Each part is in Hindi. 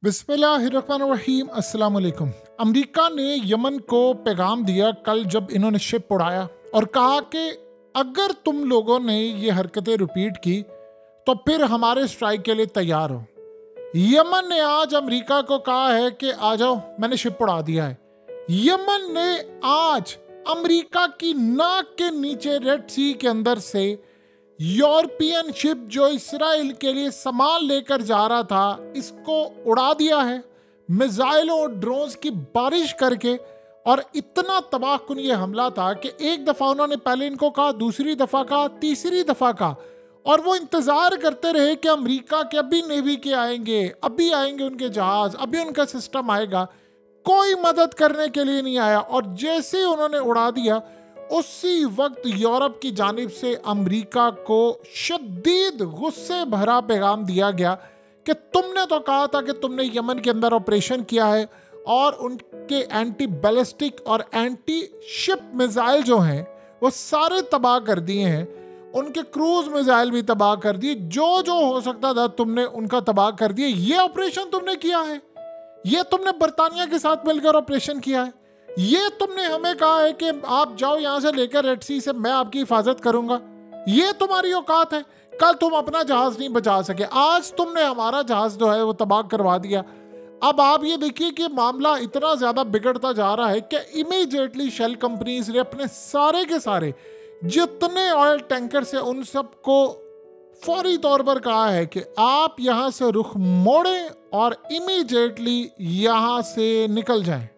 बिस्मिल्लाहिर्रहमानिर्रहीम अस्सलाम वालेकुम। अमेरिका ने यमन को पैगाम दिया कल जब इन्होंने शिप उड़ाया और कहा कि अगर तुम लोगों ने ये हरकतें रिपीट की तो फिर हमारे स्ट्राइक के लिए तैयार हो। यमन ने आज अमेरिका को कहा है कि आ जाओ, मैंने शिप उड़ा दिया है। यमन ने आज अमेरिका की नाक के नीचे रेड सी के अंदर से यूरोपियन शिप जो इसराइल के लिए सामान लेकर जा रहा था, इसको उड़ा दिया है मिसाइलों और ड्रोन्स की बारिश करके। और इतना तबाहकुन ये हमला था कि एक दफ़ा उन्होंने पहले इनको कहा, दूसरी दफ़ा कहा, तीसरी दफ़ा कहा, और वो इंतज़ार करते रहे कि अमेरिका के अभी नेवी के आएंगे, अभी आएंगे उनके जहाज़, अभी उनका सिस्टम आएगा। कोई मदद करने के लिए नहीं आया। और जैसे ही उन्होंने उड़ा दिया, उसी वक्त यूरोप की जानिब से अमेरिका को शदीद गुस्से भरा पैगाम दिया गया कि तुमने तो कहा था कि तुमने यमन के अंदर ऑपरेशन किया है और उनके एंटी बैलिस्टिक और एंटी शिप मिसाइल जो हैं वो सारे तबाह कर दिए हैं, उनके क्रूज मिसाइल भी तबाह कर दिए, जो जो हो सकता था तुमने उनका तबाह कर दिया। ये ऑपरेशन तुमने किया है, ये तुमने बरतानिया के साथ मिलकर ऑपरेशन किया है, ये तुमने हमें कहा है कि आप जाओ यहाँ से लेकर रेड सी से, मैं आपकी हिफाजत करूंगा। ये तुम्हारी औकात है। कल तुम अपना जहाज नहीं बचा सके, आज तुमने हमारा जहाज जो है वो तबाह करवा दिया। अब आप ये देखिए कि मामला इतना ज्यादा बिगड़ता जा रहा है कि इमीडिएटली शेल कंपनीज ने अपने सारे के सारे जितने ऑयल टैंकर से उन सबको फौरी तौर पर कहा है कि आप यहाँ से रुख मोड़ें और इमीडिएटली यहाँ से निकल जाएं।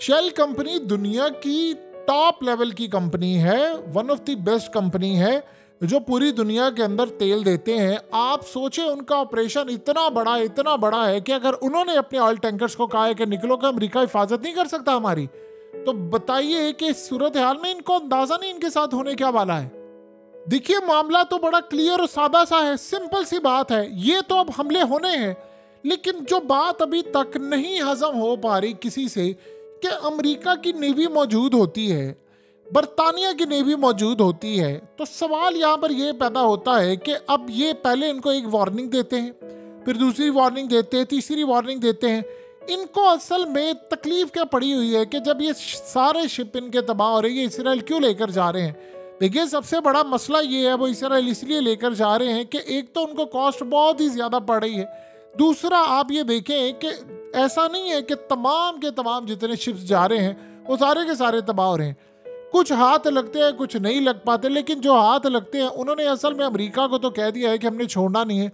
शेल कंपनी दुनिया की टॉप लेवल की कंपनी है, one of the best company है जो पूरी दुनिया के अंदर तेल देते हैं। आप सोचें उनका ऑपरेशन इतना बड़ा है कि अगर उन्होंने अपने ऑयल टैंकर्स को कहा है कि निकलो, का अमेरिका हिफाजत नहीं कर सकता हमारी, तो बताइए कि इस सूरत हाल में इनको अंदाजा नहीं इनके साथ होने क्या वाला है। देखिए मामला तो बड़ा क्लियर और सादा सा है, सिंपल सी बात है। ये तो अब हमले होने हैं, लेकिन जो बात अभी तक नहीं हजम हो पा रही किसी से कि अमेरिका की नेवी मौजूद होती है, बरतानिया की नेवी मौजूद होती है, तो सवाल यहाँ पर यह पैदा होता है कि अब ये पहले इनको एक वार्निंग देते हैं, फिर दूसरी वार्निंग देते हैं, तीसरी वार्निंग देते हैं। इनको असल में तकलीफ क्या पड़ी हुई है कि जब ये सारे शिप इनके तबाह हो रही है, इसराइल क्यों लेकर जा रहे हैं? देखिए सबसे बड़ा मसला ये है, वो इसराइल इसलिए लेकर जा रहे हैं कि एक तो उनको कॉस्ट बहुत ही ज़्यादा पड़ रही है, दूसरा आप ये देखें कि ऐसा नहीं है कि तमाम के तमाम जितने शिप्स जा रहे हैं वो सारे के सारे तबाह हो रहे हैं। कुछ हाथ लगते हैं, कुछ नहीं लग पाते, लेकिन जो हाथ लगते हैं उन्होंने असल में अमेरिका को तो कह दिया है कि हमने छोड़ना नहीं है।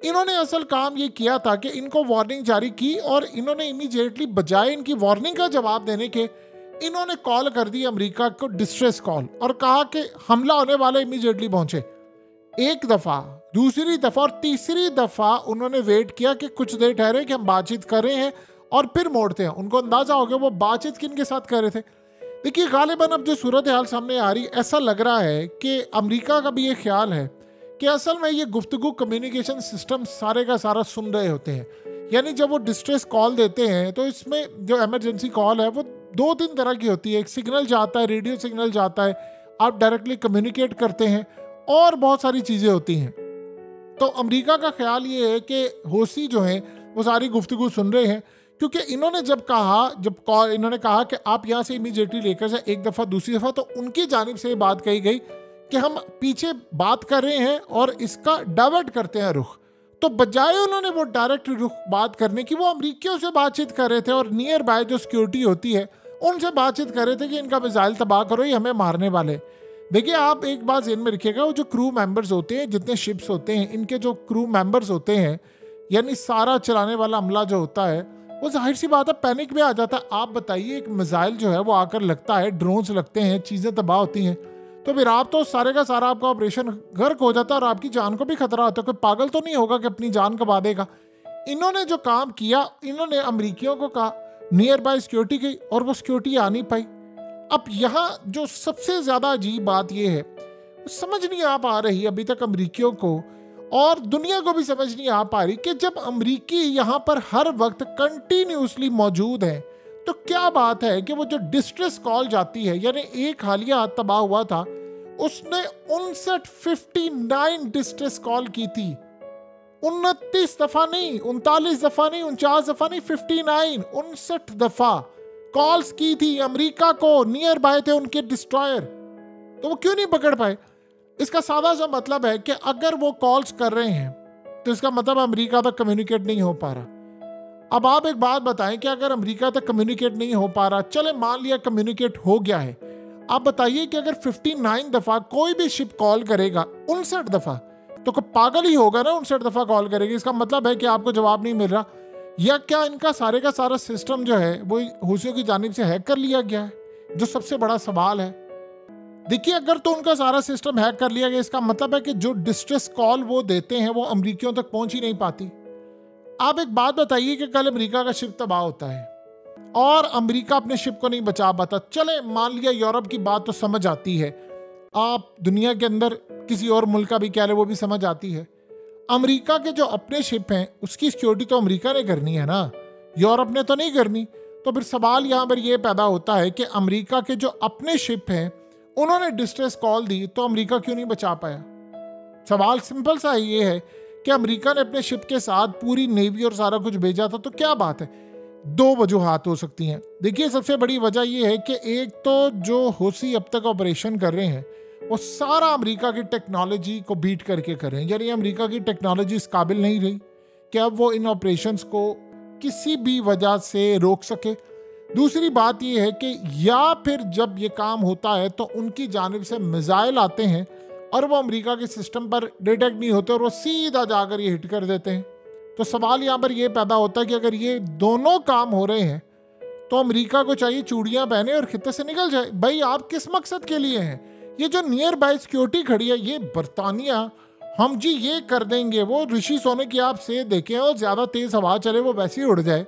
इन्होंने असल काम ये किया था कि इनको वार्निंग जारी की और इन्होंने इमीडिएटली बजाय इनकी वार्निंग का जवाब देने के इन्होंने कॉल कर दी अमेरिका को, डिस्ट्रेस कॉल, और कहा कि हमला होने वाला, इमीडिएटली पहुंचे। एक दफ़ा, दूसरी दफ़ा और तीसरी दफ़ा उन्होंने वेट किया कि कुछ देर ठहरे कि हम बातचीत कर रहे हैं और फिर मोड़ते हैं। उनको अंदाज़ा हो गया वो बातचीत किन के साथ कर रहे थे। देखिए गालिबन अब जो सूरत हाल सामने आ रही, ऐसा लग रहा है कि अमेरिका का भी ये ख्याल है कि असल में ये गुफ्तगू कम्युनिकेशन सिस्टम सारे का सारा सुन रहे होते हैं। यानी जब वो डिस्ट्रेस कॉल देते हैं तो इसमें जो इमरजेंसी कॉल है वो 2-3 तरह की होती है। एक सिग्नल जाता है, रेडियो सिग्नल जाता है, आप डायरेक्टली कम्युनिकेट करते हैं, और बहुत सारी चीज़ें होती हैं। तो अमेरिका का ख्याल ये है कि होसी जो हैं वो सारी गुफ्तगू सुन रहे हैं, क्योंकि इन्होंने जब इन्होंने कहा कि आप यहाँ से इमीडिएटली लेकर जाए एक दफ़ा, दूसरी दफ़ा, तो उनकी जानिब से ये बात कही गई कि हम पीछे बात कर रहे हैं और इसका डाइवर्ट करते हैं रुख। तो बजाय उन्होंने वो डायरेक्ट रुख बात करने की, वो अमरीकियों से बातचीत कर रहे थे और नियर बाय जो सिक्योरिटी होती है उनसे बातचीत कर रहे थे कि इनका मिसाइल तबाह करो, ये हमें मारने वाले। देखिए आप एक बात ध्यान में रखिएगा, वो जो क्रू मेंबर्स होते हैं, जितने शिप्स होते हैं, इनके जो क्रू मेंबर्स होते हैं, यानी सारा चलाने वाला अमला जो होता है, वो जाहिर सी बात है पैनिक में आ जाता है। आप बताइए एक मिसाइल जो है वो आकर लगता है, ड्रोन्स लगते हैं, चीज़ें तबाह होती हैं, तो फिर आप तो सारे का सारा आपका ऑपरेशन गर्क हो जाता है और आपकी जान को भी खतरा होता है। कोई पागल तो नहीं होगा कि अपनी जान गंवा देगा। इन्होंने जो काम किया, इन्होंने अमरीकियों को कहा नियर बाय सिक्योरिटी गई और वो सिक्योरिटी आ नहीं पाई। अब यहाँ जो सबसे ज़्यादा अजीब बात यह है, समझ नहीं आ पा रही अभी तक अमरीकियों को और दुनिया को भी समझ नहीं आ पा रही कि जब अमरीकी यहाँ पर हर वक्त कंटिन्यूसली मौजूद हैं, तो क्या बात है कि वो जो डिस्ट्रेस कॉल जाती है, यानी एक हालिया तबाह हुआ था, उसने 59 डिस्ट्रेस कॉल की थी। 29 दफा नहीं, 39 दफा नहीं, 49 दफा नहीं, 59, 59 दफा कॉल्स की थी अमेरिका को, नियर बाय थे उनके डिस्ट्रॉयर, तो वो क्यों नहीं पकड़ पाए? इसका सादा सा मतलब है कि अगर वो कॉल्स कर रहे हैं तो इसका मतलब अमेरिका तक कम्युनिकेट नहीं हो पा रहा। अब आप एक बात बताएं कि अगर अमेरिका तक कम्युनिकेट नहीं हो पा रहा, चले मान लिया कम्युनिकेट हो गया है, आप बताइए कि अगर 59 दफा कोई भी शिप कॉल करेगा, 59 दफा, तो कोई पागल ही होगा ना 59 दफा कॉल करेगी। इसका मतलब है कि आपको जवाब नहीं मिल रहा, या क्या इनका सारे का सारा सिस्टम जो है वो हूसियों की जानिब से हैक कर लिया गया है, जो सबसे बड़ा सवाल है। देखिए, अगर तो उनका सारा सिस्टम हैक कर लिया गया, इसका मतलब है कि जो डिस्ट्रेस कॉल वो देते हैं वो अमेरिकियों तक पहुंच ही नहीं पाती। आप एक बात बताइए कि कल अमेरिका का शिप तबाह होता है और अमेरिका अपने शिप को नहीं बचा पाता, चले मान लिया यूरोप की बात तो समझ आती है, आप दुनिया के अंदर किसी और मुल्क का भी कह रहे वो भी समझ आती है। अमेरिका के जो अपने शिप हैं उसकी सिक्योरिटी तो अमेरिका ने करनी है ना, यूरोप ने तो नहीं करनी। तो फिर सवाल यहाँ पर यह पैदा होता है कि अमेरिका के जो अपने शिप हैं उन्होंने डिस्ट्रेस कॉल दी तो अमेरिका क्यों नहीं बचा पाया? सवाल सिंपल सा ये है कि अमेरिका ने अपने शिप के साथ पूरी नेवी और सारा कुछ भेजा था, तो क्या बात है? दो वजूहात हो सकती हैं। देखिए, सबसे बड़ी वजह यह है कि एक तो जो हूसी अब तक ऑपरेशन कर रहे हैं वो सारा अमेरिका की टेक्नोलॉजी को बीट करके कर रहे हैं, यानी अमेरिका की टेक्नोलॉजी इस काबिल नहीं रही कि अब वो इन ऑपरेशंस को किसी भी वजह से रोक सके। दूसरी बात यह है कि या फिर जब ये काम होता है तो उनकी जानिब से मिसाइल आते हैं और वो अमेरिका के सिस्टम पर डिटेक्ट नहीं होते और वो सीधा जाकर ये हिट कर देते हैं। तो सवाल यहाँ पर ये पैदा होता है कि अगर ये दोनों काम हो रहे हैं तो अमेरिका को चाहिए चूड़ियाँ पहने और खित्ते से निकल जाए। भाई, आप किस मकसद के लिए हैं? ये जो नियर बाय सिक्योरिटी खड़ी है, ये बरतानिया हम जी ये कर देंगे, वो ऋषि सोने की आप से देखें और ज़्यादा तेज़ हवा चले वो वैसे ही उड़ जाए,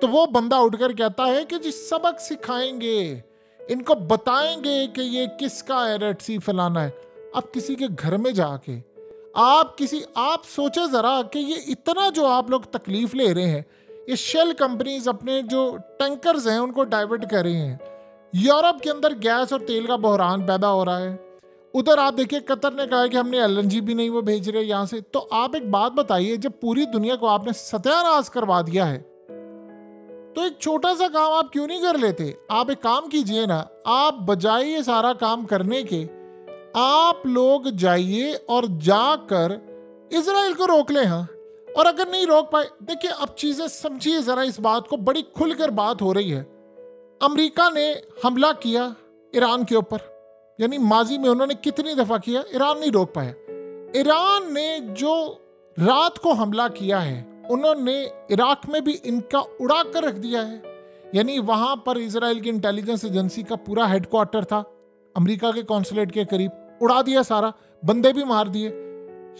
तो वो बंदा उठकर कहता है कि जी सबक सिखाएंगे, इनको बताएंगे कि ये किसका एरेट सी फलाना है। अब किसी के घर में जाके आप सोचे जरा कि ये इतना जो आप लोग तकलीफ ले रहे हैं, ये शेल कंपनीज अपने जो टैंकर्स हैं उनको डाइवर्ट कर रही हैं। यूरोप के अंदर गैस और तेल का बहरान पैदा हो रहा है। उधर आप देखिए, कतर ने कहा है कि हमने LNG भी नहीं वो भेज रहे यहाँ से। तो आप एक बात बताइए, जब पूरी दुनिया को आपने सत्यानाश करवा दिया है तो एक छोटा सा काम आप क्यों नहीं कर लेते? आप एक काम कीजिए ना, आप बजाय ये सारा काम करने के, आप लोग जाइए और जाकर इजराइल को रोक ले। हाँ, और अगर नहीं रोक पाए, देखिए अब चीजें समझिए जरा, इस बात को बड़ी खुलकर बात हो रही है। अमेरिका ने हमला किया ईरान के ऊपर, यानी माजी में उन्होंने कितनी दफा किया, ईरान नहीं रोक पाया। ईरान ने जो रात को हमला किया है, उन्होंने इराक में भी इनका उड़ा कर रख दिया है, यानी वहां पर इजराइल की इंटेलिजेंस एजेंसी का पूरा हेडक्वार्टर था अमेरिका के कॉन्सुलेट के करीब, उड़ा दिया सारा, बंदे भी मार दिए।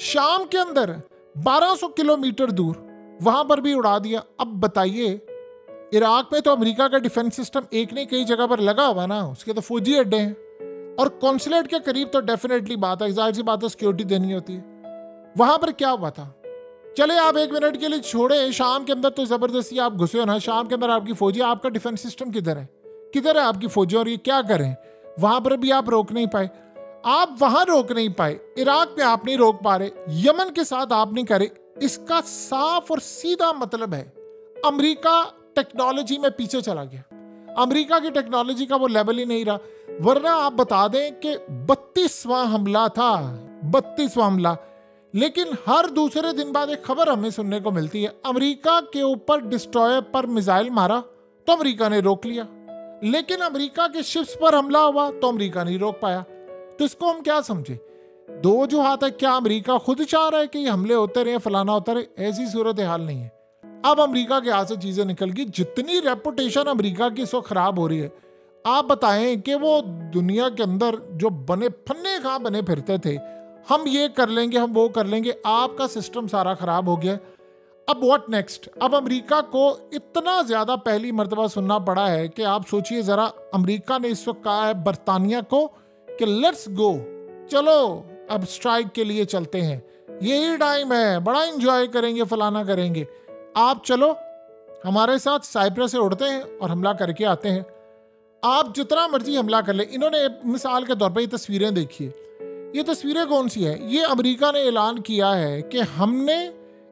शाम के अंदर 1200 किलोमीटर दूर वहां पर भी उड़ा दिया। अब बताइए, इराक में तो अमेरिका का डिफेंस सिस्टम एक नहीं कई जगह पर लगा हुआ ना, उसके तो फौजी अड्डे हैं, और कॉन्सुलेट के करीब तो डेफिनेटली बात है, जाहिर सी बात है, सिक्योरिटी देनी होती है। वहां पर क्या हुआ था? चले आप एक मिनट के लिए छोड़े, शाम के अंदर तो जबरदस्ती आप घुसे हो ना, शाम के अंदर आपकी फौजी, आपका डिफेंस सिस्टम किधर है? किधर है आपकी फौजी? और ये क्या करें? वहां पर भी आप रोक नहीं पाए। आप वहां रोक नहीं पाए, इराक में आप नहीं रोक पा रहे, यमन के साथ आप नहीं करे। इसका साफ और सीधा मतलब है अमेरिका टेक्नोलॉजी में पीछे चला गया। अमेरिका की टेक्नोलॉजी का वो लेवल ही नहीं रहा। वरना आप बता दें कि 32वां हमला था, 32वां हमला, लेकिन हर दूसरे दिन बाद एक खबर हमें सुनने को मिलती है, अमेरिका के ऊपर डिस्ट्रॉयर पर मिसाइल मारा तो अमेरिका ने रोक लिया, लेकिन अमेरिका के शिप्स पर हमला हुआ तो अमेरिका नहीं रोक पाया। तो इसको हम क्या समझे? दो वजूहात है, क्या अमेरिका खुद चाह रहा है कि ये हमले होते रहे, फलाना होता रहे? ऐसी सूरत हाल नहीं है। अब अमेरिका के हाथ से चीजें निकल गई, जितनी रेपुटेशन अमेरिका की इसको खराब हो रही है। आप बताएं कि वो दुनिया के अंदर जो बने फन्ने कहाँ बने फिरते थे, हम ये कर लेंगे, हम वो कर लेंगे, आपका सिस्टम सारा खराब हो गया। अब व्हाट नेक्स्ट? अब अमेरिका को इतना ज्यादा पहली मर्तबा सुनना पड़ा है कि आप सोचिए जरा, अमेरिका ने इस वक्त कहा है बरतानिया को कि लेट्स गो, चलो अब स्ट्राइक के लिए चलते हैं, यही टाइम है, बड़ा एंजॉय करेंगे, फलाना करेंगे, आप चलो हमारे साथ, साइप्रस से उड़ते हैं और हमला करके आते हैं। आप जितना मर्जी हमला कर ले। इन्होंने मिसाल के तौर पर ये तस्वीरें देखिए, ये तस्वीरें कौन सी है? ये अमेरिका ने ऐलान किया है कि हमने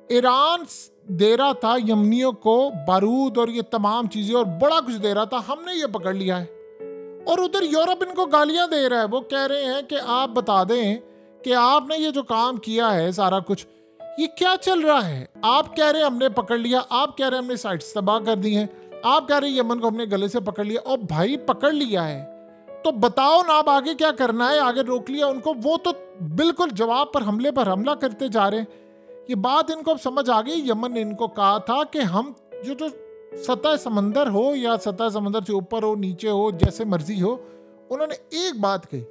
ईरान दे रहा था यमनियों को बारूद और ये तमाम चीजें और बड़ा कुछ दे रहा था, हमने ये पकड़ लिया है। और उधर यूरोप इनको गालियां दे रहा है। वो कह रहे हैं कि आप बता दें कि आपने ये जो काम किया है सारा कुछ, ये क्या चल रहा है। आप कह रहे हैं हमने पकड़ लिया, आप कह रहे हैं हमने साइट्स तबाह कर दी हैं, आप कह रहे हैं यमन को हमने गले से पकड़ लिया। और भाई पकड़ लिया है तो बताओ ना अब आगे क्या करना है। आगे रोक लिया उनको, वो तो बिल्कुल जवाब पर हमला करते जा रहे हैं। ये बात इनको अब समझ आ गई। यमन ने इनको कहा था कि हम जो सतह समंदर हो या सतह समंदर से ऊपर हो नीचे हो जैसे मर्जी हो, उन्होंने एक बात कही,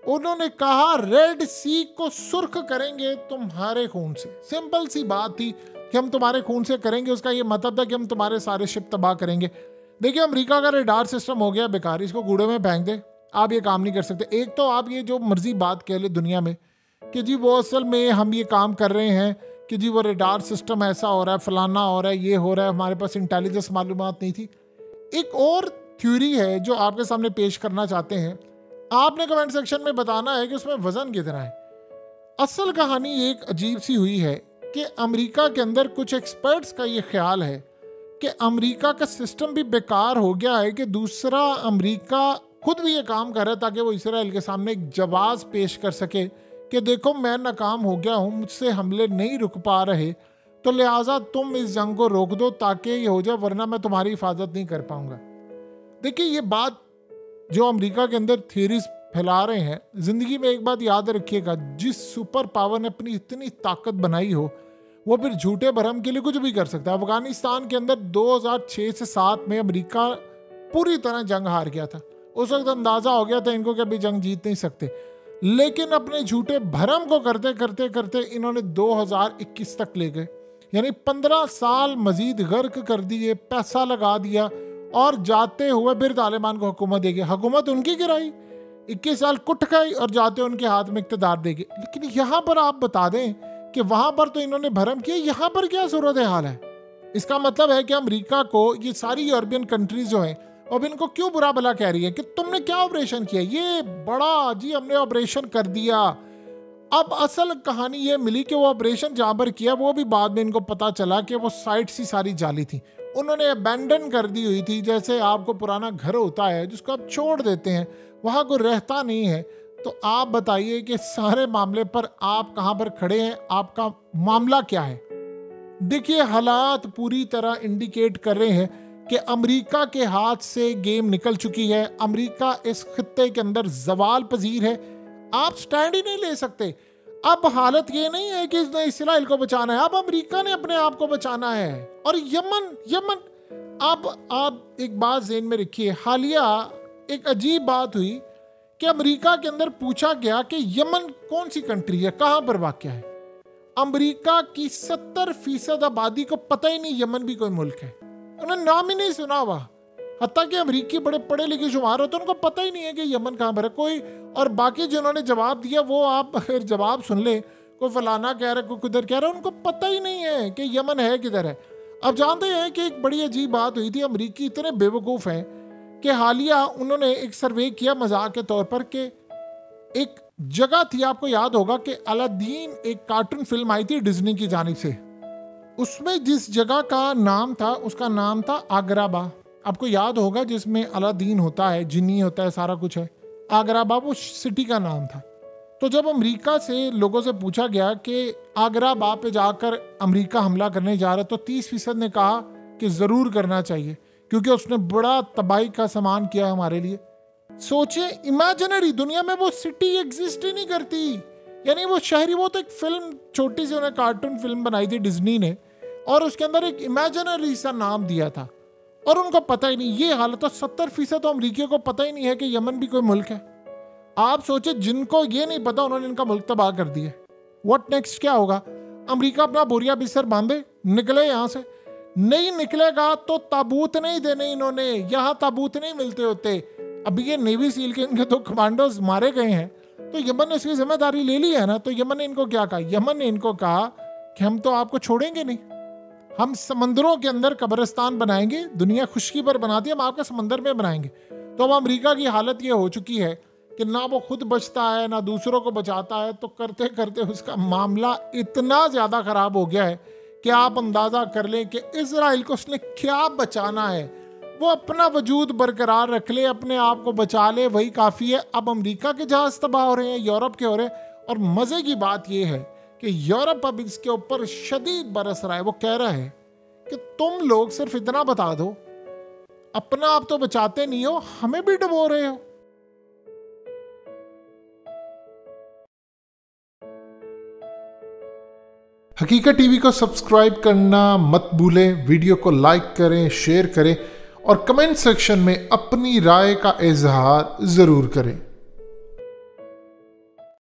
उन्होंने कहा रेड सी को सुर्ख करेंगे तुम्हारे खून से। सिंपल सी बात थी कि हम तुम्हारे खून से करेंगे। उसका ये मतलब था कि हम तुम्हारे सारे शिप तबाह करेंगे। देखिए अमेरिका का रेडार सिस्टम हो गया बेकार, इसको कूड़े में फेंक दे, आप ये काम नहीं कर सकते। एक तो आप ये जो मर्जी बात कह ले दुनिया में कि जी वो असल में हम ये काम कर रहे हैं कि जी वो रेडार सिस्टम ऐसा हो रहा है, फलाना हो रहा है, ये हो रहा है, हमारे पास इंटेलिजेंस मालूमात नहीं थी। एक और थ्योरी है जो आपके सामने पेश करना चाहते हैं, आपने कमेंट सेक्शन में बताना है कि उसमें वजन कितना है। असल कहानी एक अजीब सी हुई है कि अमेरिका के अंदर कुछ एक्सपर्ट्स का ये ख्याल है कि अमेरिका का सिस्टम भी बेकार हो गया है कि दूसरा अमेरिका खुद भी ये काम कर रहा है ताकि वो इसराइल के सामने एक जवाब पेश कर सके कि देखो मैं नाकाम हो गया हूँ, मुझसे हमले नहीं रुक पा रहे, तो लिहाजा तुम इस जंग को रोक दो ताकि ये हो जाए, वरना मैं तुम्हारी हिफाजत नहीं कर पाऊंगा। देखिए ये बात जो अमेरिका के अंदर थियरीज फैला रहे हैं, जिंदगी में एक बात याद रखिएगा, जिस सुपर पावर ने अपनी इतनी ताकत बनाई हो वो फिर झूठे भरम के लिए कुछ भी कर सकता है। अफगानिस्तान के अंदर 2006 से 7 में अमेरिका पूरी तरह जंग हार गया था। उस वक्त अंदाजा हो गया था इनको कि अभी जंग जीत नहीं सकते, लेकिन अपने झूठे भरम को करते करते करते इन्होंने 2021 तक ले गए, यानी 15 साल मजीद गर्क कर दिए, पैसा लगा दिया और जाते हुए फिर तालिबान को हुकूमत देगी। हुकूमत उनकी गिराई, 21 साल कुट गई और जाते उनके हाथ में इक़्तिदार देगी। लेकिन यहाँ पर आप बता दें कि वहां पर तो इन्होंने भरम किया, यहाँ पर क्या सूरत हाल है। इसका मतलब है कि अमेरिका को ये सारी यूरोपियन कंट्रीज जो हैं अब इनको क्यों बुरा भला कह रही है कि तुमने क्या ऑपरेशन किया, ये बड़ा जी हमने ऑपरेशन कर दिया। अब असल कहानी ये मिली कि वो ऑपरेशन जहाँ पर किया वो भी बाद में इनको पता चला कि वो साइट्स ही सारी जाली थी, उन्होंने अबैंडन कर दी हुई थी। जैसे आपको पुराना घर होता है जिसको आप छोड़ देते हैं, वहाँ कोई रहता नहीं है। तो आप बताइए कि सारे मामले पर आप कहाँ पर खड़े हैं, आपका मामला क्या है। देखिए हालात पूरी तरह इंडिकेट कर रहे हैं कि अमेरिका के हाथ से गेम निकल चुकी है। अमेरिका इस खित्ते के अंदर जवाल पजीर है, आप स्टैंड ही नहीं ले सकते। अब हालत ये नहीं है कि इसने इसराइल को बचाना है, अब अमेरिका ने अपने आप को बचाना है। और यमन अब आप एक बात ज़हन में रखिए, हालिया एक अजीब बात हुई कि अमेरिका के अंदर पूछा गया कि यमन कौन सी कंट्री है, कहाँ पर वाक़या है। अमेरिका की 70% आबादी को पता ही नहीं यमन भी कोई मुल्क है, उन्होंने नाम ही नहीं सुना हुआ। हत्ता कि अमेरिकी बड़े पढ़े लिखे शुमार होते हैं, उनको पता ही नहीं है कि यमन कहाँ पर है कोई। और बाकी जिन्होंने जवाब दिया वो आप फिर जवाब सुन ले, कोई फलाना कह रहा है, कोई किधर कह रहा है, उनको पता ही नहीं है कि यमन है किधर है। अब जानते हैं कि एक बड़ी अजीब बात हुई थी, अमेरिकी इतने बेवकूफ़ हैं कि हालिया उन्होंने एक सर्वे किया मजाक के तौर पर कि एक जगह थी, आपको याद होगा कि अलादीन एक कार्टून फिल्म आई थी डिज्नी की जानिब से, उसमें जिस जगह का नाम था उसका नाम था आगराबा। आपको याद होगा जिसमें अलादीन होता है, जिन्नी होता है, सारा कुछ है। आगराबा वो सिटी का नाम था। तो जब अमेरिका से लोगों से पूछा गया कि आगराबा पे जाकर अमेरिका हमला करने जा रहा है, तो 30% ने कहा कि ज़रूर करना चाहिए क्योंकि उसने बड़ा तबाही का सामान किया हमारे लिए। सोचे इमेजिनरी दुनिया में वो सिटी एग्जिस्ट ही नहीं करती, यानी वो शहरी, वो तो एक फिल्म छोटी सी उन्हें कार्टून फिल्म बनाई थी डिज्नी ने और उसके अंदर एक इमेजिनरी सा नाम दिया था और उनको पता ही नहीं। ये हालत तो 70% तो अमरीकियों को पता ही नहीं है कि यमन भी कोई मुल्क है। आप सोचे जिनको ये नहीं पता उन्होंने इनका मुल्क तबाह कर दिया। व्हाट नेक्स्ट, क्या होगा? अमेरिका अपना बोरिया बिस्तर बांधे निकले यहाँ से, नहीं निकलेगा तो ताबूत नहीं देने इन्होंने, यहाँ ताबूत नहीं मिलते होते। अभी ये नेवी सील के इनके 2 कमांडोज मारे गए हैं, तो यमन ने इसकी जिम्मेदारी ले ली है ना। तो यमन ने इनको क्या कहा? यमन ने इनको कहा कि हम तो आपको छोड़ेंगे नहीं, हम समंदरों के अंदर कब्रिस्तान बनाएंगे, दुनिया खुशकी पर बनाती है, हम आपके समंदर में बनाएंगे। तो अब अमेरिका की हालत ये हो चुकी है कि ना वो खुद बचता है ना दूसरों को बचाता है, तो करते करते उसका मामला इतना ज़्यादा ख़राब हो गया है कि आप अंदाज़ा कर लें कि इजराइल को उसने क्या बचाना है। वो अपना वजूद बरकरार रख ले, अपने आप को बचा ले, वही काफ़ी है। अब अमेरिका के जहाज़ तबाह हो रहे हैं, यूरोप के हो रहे हैं, और मज़े की बात यह है कि यूरोप अब इसके ऊपर शदीद बरस रहा है। वो कह रहा है कि तुम लोग सिर्फ इतना बता दो, अपना आप तो बचाते नहीं हो, हमें भी डुबो रहे हो। हकीकत टीवी को सब्सक्राइब करना मत भूलें, वीडियो को लाइक करें, शेयर करें और कमेंट सेक्शन में अपनी राय का इजहार ज़रूर करें।